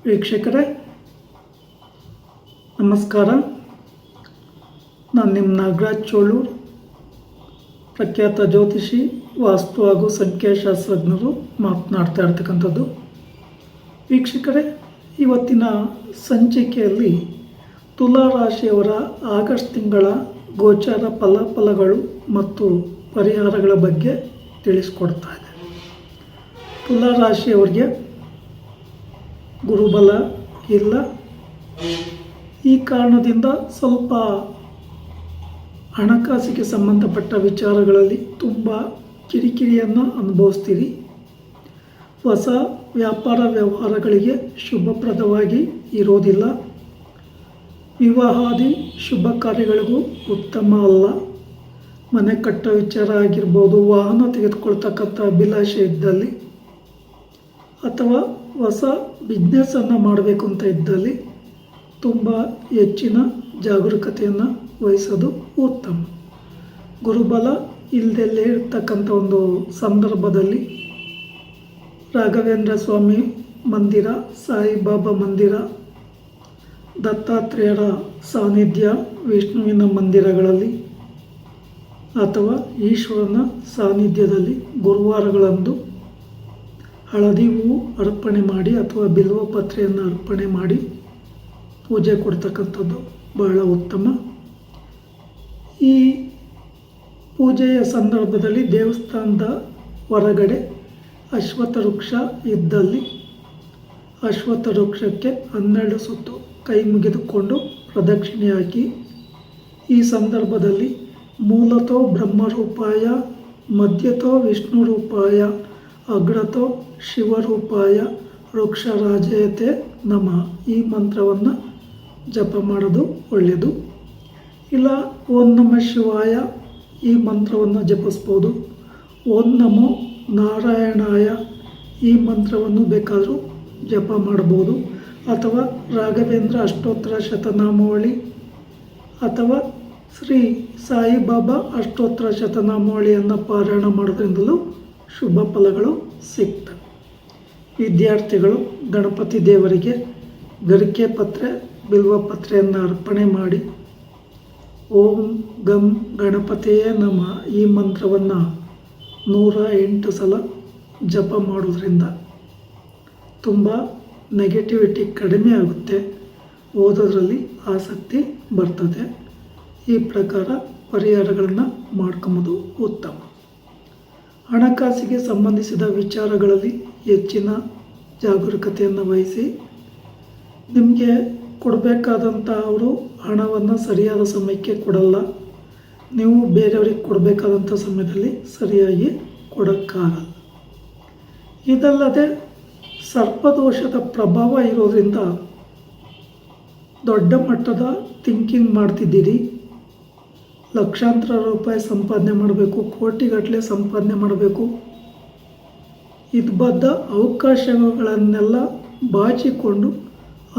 ವೀಕ್ಷಕರೇ ನಮಸ್ಕಾರ. ನಾನು ನಿಮ್ಮ ನಾಗರಾಜ್ ಚೋಳೂರು, ಪ್ರಖ್ಯಾತ ಜ್ಯೋತಿಷಿ, ವಾಸ್ತು ಹಾಗೂ ಸಂಖ್ಯಾಶಾಸ್ತ್ರಜ್ಞರು ಮಾತನಾಡ್ತಾ ಇರ್ತಕ್ಕಂಥದ್ದು. ವೀಕ್ಷಕರೇ, ಇವತ್ತಿನ ಸಂಚಿಕೆಯಲ್ಲಿ ತುಲಾ ರಾಶಿಯವರ ಆಗಸ್ಟ್ ತಿಂಗಳ ಗೋಚಾರ ಫಲಗಳು ಮತ್ತು ಪರಿಹಾರಗಳ ಬಗ್ಗೆ ತಿಳಿಸ್ಕೊಡ್ತಾ ಇದೆ. ತುಲಾ ರಾಶಿಯವರಿಗೆ ಗುರುಬಲ ಇಲ್ಲ. ಈ ಕಾರಣದಿಂದ ಸ್ವಲ್ಪ ಹಣಕಾಸಿಗೆ ಸಂಬಂಧಪಟ್ಟ ವಿಚಾರಗಳಲ್ಲಿ ತುಂಬ ಕಿರಿಕಿರಿಯನ್ನು ಅನುಭವಿಸ್ತೀರಿ. ಹೊಸ ವ್ಯಾಪಾರ ವ್ಯವಹಾರಗಳಿಗೆ ಶುಭಪ್ರದವಾಗಿ ಇರೋದಿಲ್ಲ. ವಿವಾಹಾದಿ ಶುಭ ಕಾರ್ಯಗಳಿಗೂ ಉತ್ತಮ ಅಲ್ಲ. ಮನೆ ಕಟ್ಟೋ ವಿಚಾರ ಆಗಿರ್ಬೋದು, ವಾಹನ ತೆಗೆದುಕೊಳ್ತಕ್ಕಂಥ ಅಭಿಲಾಷೆ ಇದ್ದಲ್ಲಿ ಅಥವಾ ಹೊಸ ಬಿಸ್ನೆಸ್ಸನ್ನು ಮಾಡಬೇಕು ಅಂತ ಇದ್ದಲ್ಲಿ ತುಂಬ ಹೆಚ್ಚಿನ ಜಾಗರೂಕತೆಯನ್ನು ವಹಿಸೋದು ಉತ್ತಮ. ಗುರುಬಲ ಇಲ್ಲದಲ್ಲೇ ಇರ್ತಕ್ಕಂಥ ಒಂದು ಸಂದರ್ಭದಲ್ಲಿ ರಾಘವೇಂದ್ರ ಸ್ವಾಮಿ ಮಂದಿರ, ಸಾಯಿಬಾಬಾ ಮಂದಿರ, ದತ್ತಾತ್ರೇಯರ ಸಾನ್ನಿಧ್ಯ, ವಿಷ್ಣುವಿನ ಮಂದಿರಗಳಲ್ಲಿ ಅಥವಾ ಈಶ್ವರನ ಸಾನ್ನಿಧ್ಯದಲ್ಲಿ ಗುರುವಾರಗಳಂದು ಹಳದಿ ಹೂವು ಅರ್ಪಣೆ ಮಾಡಿ ಅಥವಾ ಬಿಲ್ವ ಪತ್ರೆಯನ್ನು ಅರ್ಪಣೆ ಮಾಡಿ ಪೂಜೆ ಕೊಡ್ತಕ್ಕಂಥದ್ದು ಬಹಳ ಉತ್ತಮ. ಈ ಪೂಜೆಯ ಸಂದರ್ಭದಲ್ಲಿ ದೇವಸ್ಥಾನದ ಹೊರಗಡೆ ಅಶ್ವತ್ಥ ವೃಕ್ಷ ಇದ್ದಲ್ಲಿ ಅಶ್ವತ್ಥ ವೃಕ್ಷಕ್ಕೆ 12 ಸುತ್ತು ಕೈ ಮುಗಿದುಕೊಂಡು ಪ್ರದಕ್ಷಿಣೆ ಹಾಕಿ, ಈ ಸಂದರ್ಭದಲ್ಲಿ ಮೂಲತೋ ಬ್ರಹ್ಮರೂಪಾಯ, ಮಧ್ಯತೋ ವಿಷ್ಣು ರೂಪಾಯ, ಅಗ್ರತೋ ಶಿವರೂಪಾಯ ವೃಕ್ಷರಾಜಯತೆ ನಮಃ ಈ ಮಂತ್ರವನ್ನು ಜಪ ಮಾಡೋದು ಒಳ್ಳೆಯದು. ಇಲ್ಲ ಓಂ ನಮಃ ಶಿವಾಯ ಈ ಮಂತ್ರವನ್ನು ಜಪಿಸ್ಬೋದು. ಓಂ ನಮೋ ನಾರಾಯಣಾಯ ಈ ಮಂತ್ರವನ್ನು ಬೇಕಾದರೂ ಜಪ ಮಾಡ್ಬೋದು. ಅಥವಾ ರಾಘವೇಂದ್ರ ಅಷ್ಟೋತ್ತರ ಶತನಾಮಾವಳಿ ಅಥವಾ ಶ್ರೀ ಸಾಯಿಬಾಬಾ ಅಷ್ಟೋತ್ತರ ಶತನಾಮಾವಳಿಯನ್ನು ಪಾರಾಯಣ ಮಾಡೋದ್ರಿಂದಲೂ ಶುಭ ಫಲಗಳು ಸಿಗ್ತವೆ. ವಿದ್ಯಾರ್ಥಿಗಳು ಗಣಪತಿ ದೇವರಿಗೆ ಗರಿಕೆ ಪತ್ರೆ, ಬಿಲ್ವ ಪತ್ರೆಯನ್ನು ಅರ್ಪಣೆ ಮಾಡಿ ಓಂ ಗಂ ಗಣಪತಿಯೇ ನಮಃ ಈ ಮಂತ್ರವನ್ನು 108 ಸಲ ಜಪ ಮಾಡೋದ್ರಿಂದ ತುಂಬ ನೆಗೆಟಿವಿಟಿ ಕಡಿಮೆ ಆಗುತ್ತೆ, ಓದೋದ್ರಲ್ಲಿ ಆಸಕ್ತಿ ಬರ್ತದೆ. ಈ ಪ್ರಕಾರ ಪರಿಹಾರಗಳನ್ನು ಮಾಡ್ಕೊಂಬೋದು ಉತ್ತಮ. ಹಣಕಾಸಿಗೆ ಸಂಬಂಧಿಸಿದ ವಿಚಾರಗಳಲ್ಲಿ ಹೆಚ್ಚಿನ ಜಾಗರೂಕತೆಯನ್ನು ವಹಿಸಿ. ನಿಮಗೆ ಕೊಡಬೇಕಾದಂಥ ಅವರು ಹಣವನ್ನು ಸರಿಯಾದ ಸಮಯಕ್ಕೆ ಕೊಡಲ್ಲ. ನೀವು ಬೇರೆಯವ್ರಿಗೆ ಕೊಡಬೇಕಾದಂಥ ಸಮಯದಲ್ಲಿ ಸರಿಯಾಗಿ ಕೊಡೋಕ್ಕಾಗಲ್ಲ. ಇದಲ್ಲದೆ ಸರ್ಪದೋಷದ ಪ್ರಭಾವ ಇರೋದ್ರಿಂದ ದೊಡ್ಡ ಮಟ್ಟದ ಥಿಂಕಿಂಗ್ ಮಾಡ್ತಿದ್ದೀರಿ. ಲಕ್ಷಾಂತರ ರೂಪಾಯಿ ಸಂಪಾದನೆ ಮಾಡಬೇಕು, ಕೋಟಿಗಟ್ಟಲೆ ಸಂಪಾದನೆ ಮಾಡಬೇಕು, ಇದು ಬದ್ದ ಅವಕಾಶಗಳನ್ನೆಲ್ಲ ಬಾಚಿಕೊಂಡು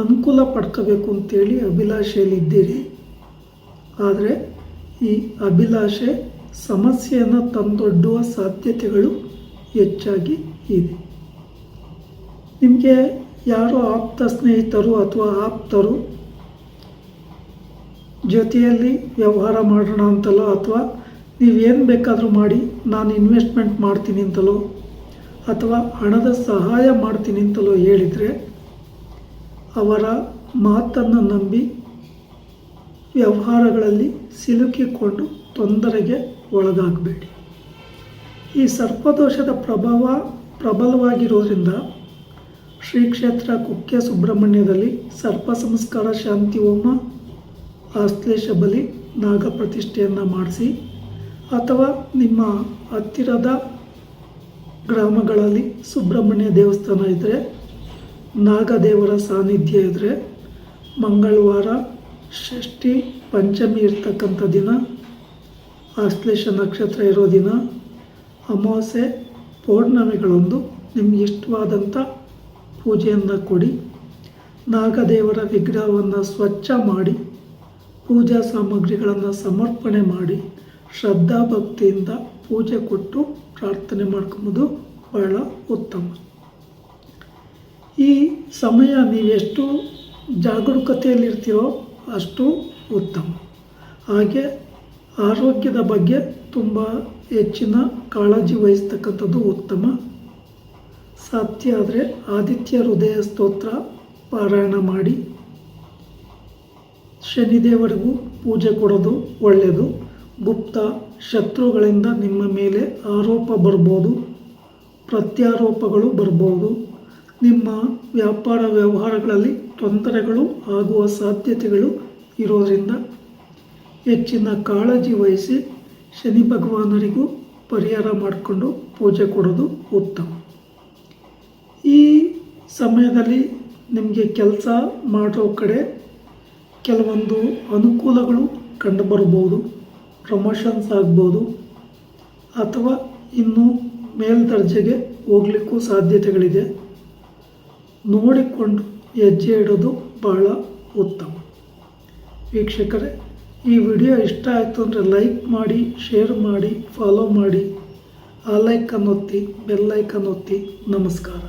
ಅನುಕೂಲ ಪಡ್ಕೋಬೇಕು ಅಂತೇಳಿ ಅಭಿಲಾಷೆಯಲ್ಲಿದ್ದೀರಿ. ಆದರೆ ಈ ಅಭಿಲಾಷೆ ಸಮಸ್ಯೆಯನ್ನು ತಂದೊಡ್ಡುವ ಸಾಧ್ಯತೆಗಳು ಹೆಚ್ಚಾಗಿ ಇದೆ. ನಿಮಗೆ ಯಾರೋ ಆಪ್ತ ಸ್ನೇಹಿತರು ಅಥವಾ ಆಪ್ತರು ಜೊತೆಯಲ್ಲಿ ವ್ಯವಹಾರ ಮಾಡೋಣ ಅಂತಲೋ ಅಥವಾ ನೀವೇನು ಬೇಕಾದರೂ ಮಾಡಿ ನಾನು ಇನ್ವೆಸ್ಟ್ಮೆಂಟ್ ಮಾಡ್ತೀನಿ ಅಂತಲೋ ಅಥವಾ ಹಣದ ಸಹಾಯ ಮಾಡ್ತೀನಿ ಅಂತಲೋ ಹೇಳಿದರೆ ಅವರ ಮಾತನ್ನು ನಂಬಿ ವ್ಯವಹಾರಗಳಲ್ಲಿ ಸಿಲುಕಿಕೊಂಡು ತೊಂದರೆಗೆ ಒಳಗಾಗಬೇಡಿ. ಈ ಸರ್ಪದೋಷದ ಪ್ರಭಾವ ಪ್ರಬಲವಾಗಿರೋದ್ರಿಂದ ಶ್ರೀ ಕ್ಷೇತ್ರ ಕುಕ್ಕೆ ಸುಬ್ರಹ್ಮಣ್ಯದಲ್ಲಿ ಸರ್ಪ ಸಂಸ್ಕಾರ ಶಾಂತಿ ಹೋಮ, ಆಶ್ಲೇಷ ಬಲಿ, ನಾಗ ಪ್ರತಿಷ್ಠೆಯನ್ನು ಮಾಡಿಸಿ ಅಥವಾ ನಿಮ್ಮ ಹತ್ತಿರದ ಗ್ರಾಮಗಳಲ್ಲಿ ಸುಬ್ರಹ್ಮಣ್ಯ ದೇವಸ್ಥಾನ ಇದ್ದರೆ, ನಾಗದೇವರ ಸಾನ್ನಿಧ್ಯ ಇದ್ದರೆ, ಮಂಗಳವಾರ, ಷಷ್ಠಿ, ಪಂಚಮಿ ಇರ್ತಕ್ಕಂಥ ದಿನ, ಆಶ್ಲೇಷ ನಕ್ಷತ್ರ ಇರೋ ದಿನ, ಅಮಾವಾಸ್ಯೆ, ಪೌರ್ಣಮಿಗಳೊಂದು ನಿಮಗೆ ಇಷ್ಟವಾದಂಥ ಪೂಜೆಯನ್ನು ಕೊಡಿ. ನಾಗದೇವರ ವಿಗ್ರಹವನ್ನು ಸ್ವಚ್ಛ ಮಾಡಿ ಪೂಜಾ ಸಾಮಗ್ರಿಗಳನ್ನು ಸಮರ್ಪಣೆ ಮಾಡಿ ಶ್ರದ್ಧಾಭಕ್ತಿಯಿಂದ ಪೂಜೆ ಕೊಟ್ಟು ಪ್ರಾರ್ಥನೆ ಮಾಡ್ಕೊಂಬೋದು ಬಹಳ ಉತ್ತಮ. ಈ ಸಮಯ ನೀವೆಷ್ಟು ಜಾಗರೂಕತೆಯಲ್ಲಿರ್ತೀರೋ ಅಷ್ಟು ಉತ್ತಮ. ಹಾಗೆ ಆರೋಗ್ಯದ ಬಗ್ಗೆ ತುಂಬ ಹೆಚ್ಚಿನ ಕಾಳಜಿ ವಹಿಸ್ತಕ್ಕಂಥದ್ದು ಉತ್ತಮ. ಸಾಧ್ಯ ಆದರೆ ಆದಿತ್ಯ ಹೃದಯ ಸ್ತೋತ್ರ ಪಾರಾಯಣ ಮಾಡಿ. ಶನಿದೇವರಿಗೂ ಪೂಜೆ ಕೊಡೋದು ಒಳ್ಳೆಯದು. ಗುಪ್ತ ಶತ್ರುಗಳಿಂದ ನಿಮ್ಮ ಮೇಲೆ ಆರೋಪ ಬರ್ಬೋದು, ಪ್ರತ್ಯಾರೋಪಗಳು ಬರ್ಬೋದು. ನಿಮ್ಮ ವ್ಯಾಪಾರ ವ್ಯವಹಾರಗಳಲ್ಲಿ ತೊಂದರೆಗಳು ಆಗುವ ಸಾಧ್ಯತೆಗಳು ಇರೋದರಿಂದ ಹೆಚ್ಚಿನ ಕಾಳಜಿ ವಹಿಸಿ ಶನಿ ಭಗವಾನರಿಗೂ ಪರಿಹಾರ ಮಾಡಿಕೊಂಡು ಪೂಜೆ ಕೊಡೋದು ಉತ್ತಮ. ಈ ಸಮಯದಲ್ಲಿ ನಿಮಗೆ ಕೆಲಸ ಮಾಡೋ ಕಡೆ ಕೆಲವೊಂದು ಅನುಕೂಲಗಳು ಕಂಡುಬರ್ಬೋದು. ಪ್ರಮೋಷನ್ಸ್ ಆಗ್ಬೋದು ಅಥವಾ ಇನ್ನೂ ಮೇಲ್ದರ್ಜೆಗೆ ಹೋಗಲಿಕ್ಕೂ ಸಾಧ್ಯತೆಗಳಿದೆ. ನೋಡಿಕೊಂಡು ಹೆಜ್ಜೆ ಇಡೋದು ಬಹಳ ಉತ್ತಮ. ವೀಕ್ಷಕರೇ, ಈ ವಿಡಿಯೋ ಇಷ್ಟ ಆಯಿತು ಅಂದರೆ ಲೈಕ್ ಮಾಡಿ, ಶೇರ್ ಮಾಡಿ, ಫಾಲೋ ಮಾಡಿ, ಆ ಲೈಕನ್ನು ಒತ್ತಿ, ಬೆಲ್ ಐಕನ್ ಒತ್ತಿ. ನಮಸ್ಕಾರ.